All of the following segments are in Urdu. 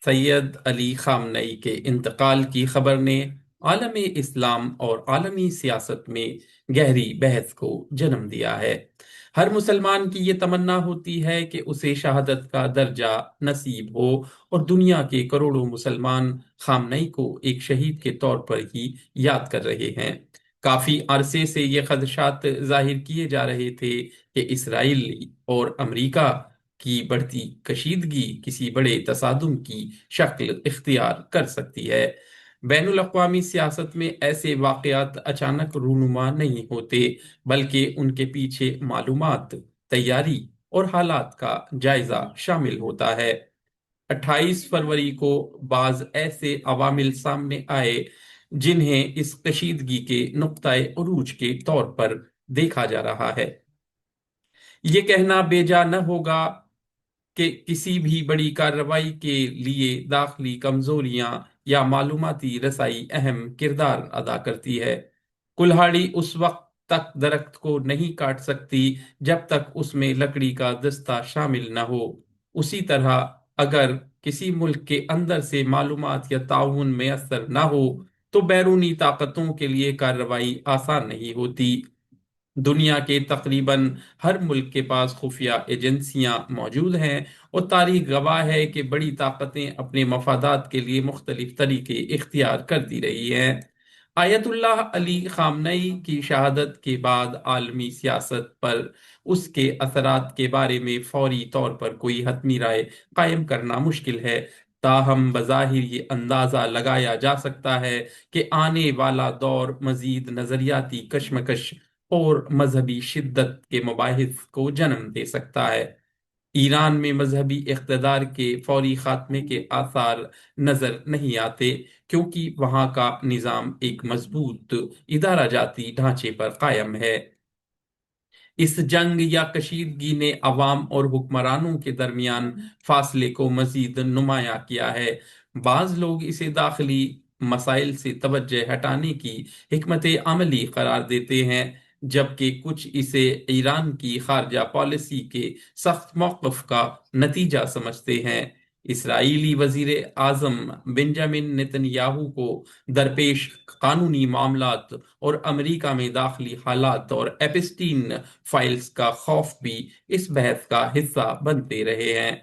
سید علی خامنئی کے انتقال کی خبر نے عالم اسلام اور عالمی سیاست میں گہری بحث کو جنم دیا ہے۔ ہر مسلمان کی یہ تمنا ہوتی ہے کہ اسے شہادت کا درجہ نصیب ہو، اور دنیا کے کروڑوں مسلمان خامنئی کو ایک شہید کے طور پر ہی یاد کر رہے ہیں۔ کافی عرصے سے یہ خدشات ظاہر کیے جا رہے تھے کہ اسرائیل اور امریکہ کی بڑھتی کشیدگی کسی بڑے تصادم کی شکل اختیار کر سکتی ہے۔ بین الاقوامی سیاست میں ایسے واقعات اچانک رونما نہیں ہوتے، بلکہ ان کے پیچھے معلومات، تیاری اور حالات کا جائزہ شامل ہوتا ہے۔ 28 فروری کو بعض ایسے عوامل سامنے آئے جنہیں اس کشیدگی کے نقطۂ عروج کے طور پر دیکھا جا رہا ہے۔ یہ کہنا بے جا نہ ہوگا کہ کسی بھی بڑی کارروائی کے لیے داخلی کمزوریاں یا معلوماتی رسائی اہم کردار ادا کرتی ہے۔ کلہاڑی اس وقت تک درخت کو نہیں کاٹ سکتی جب تک اس میں لکڑی کا دستہ شامل نہ ہو۔ اسی طرح اگر کسی ملک کے اندر سے معلومات یا تعاون میسر نہ ہو تو بیرونی طاقتوں کے لیے کارروائی آسان نہیں ہوتی۔ دنیا کے تقریباً ہر ملک کے پاس خفیہ ایجنسیاں موجود ہیں، اور تاریخ گواہ ہے کہ بڑی طاقتیں اپنے مفادات کے لیے مختلف طریقے اختیار کرتی رہی ہیں۔ آیت اللہ علی خامنئی کی شہادت کے بعد عالمی سیاست پر اس کے اثرات کے بارے میں فوری طور پر کوئی حتمی رائے قائم کرنا مشکل ہے۔ تاہم بظاہر یہ اندازہ لگایا جا سکتا ہے کہ آنے والا دور مزید نظریاتی کشمکش اور مذہبی شدت کے مباحث کو جنم دے سکتا ہے۔ ایران میں مذہبی اقتدار کے فوری خاتمے کے آثار نظر نہیں آتے، کیونکہ وہاں کا نظام ایک مضبوط ادارہ جاتی ڈھانچے پر قائم ہے۔ اس جنگ یا کشیدگی نے عوام اور حکمرانوں کے درمیان فاصلے کو مزید نمایاں کیا ہے۔ بعض لوگ اسے داخلی مسائل سے توجہ ہٹانے کی حکمت عملی قرار دیتے ہیں، جبکہ کچھ اسے ایران کی خارجہ پالیسی کے سخت موقف کا نتیجہ سمجھتے ہیں۔ اسرائیلی وزیر اعظم بنجامن نتن یاہو کو درپیش قانونی معاملات اور امریکہ میں داخلی حالات اور ایپسٹین فائلز کا خوف بھی اس بحث کا حصہ بنتے رہے ہیں۔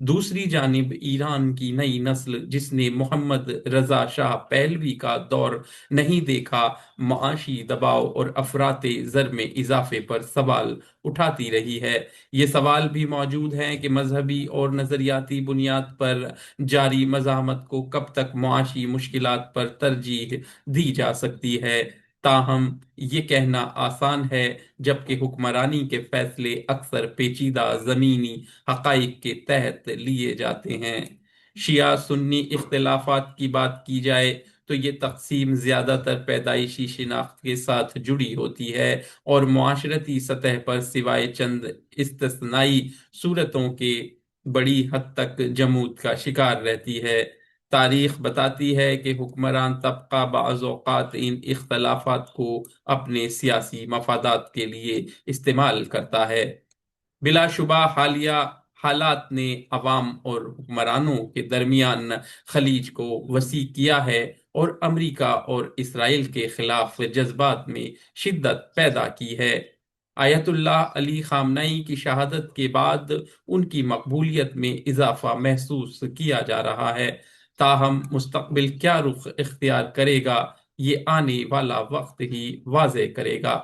دوسری جانب ایران کی نئی نسل، جس نے محمد رضا شاہ پہلوی کا دور نہیں دیکھا، معاشی دباؤ اور افراط زر میں اضافے پر سوال اٹھاتی رہی ہے۔ یہ سوال بھی موجود ہیں کہ مذہبی اور نظریاتی بنیاد پر جاری مزاحمت کو کب تک معاشی مشکلات پر ترجیح دی جا سکتی ہے۔ تاہم یہ کہنا آسان ہے، جبکہ حکمرانی کے فیصلے اکثر پیچیدہ زمینی حقائق کے تحت لیے جاتے ہیں۔ شیعہ سنی اختلافات کی بات کی جائے تو یہ تقسیم زیادہ تر پیدائشی شناخت کے ساتھ جڑی ہوتی ہے، اور معاشرتی سطح پر سوائے چند استثنائی صورتوں کے بڑی حد تک جمود کا شکار رہتی ہے۔ تاریخ بتاتی ہے کہ حکمران طبقہ بعض اوقات ان اختلافات کو اپنے سیاسی مفادات کے لیے استعمال کرتا ہے۔ بلا شبہ حالیہ حالات نے عوام اور حکمرانوں کے درمیان خلیج کو وسیع کیا ہے، اور امریکہ اور اسرائیل کے خلاف جذبات میں شدت پیدا کی ہے۔ آیت اللہ علی خامنئی کی شہادت کے بعد ان کی مقبولیت میں اضافہ محسوس کیا جا رہا ہے۔ تاہم مستقبل کیا رخ اختیار کرے گا، یہ آنے والا وقت ہی واضح کرے گا۔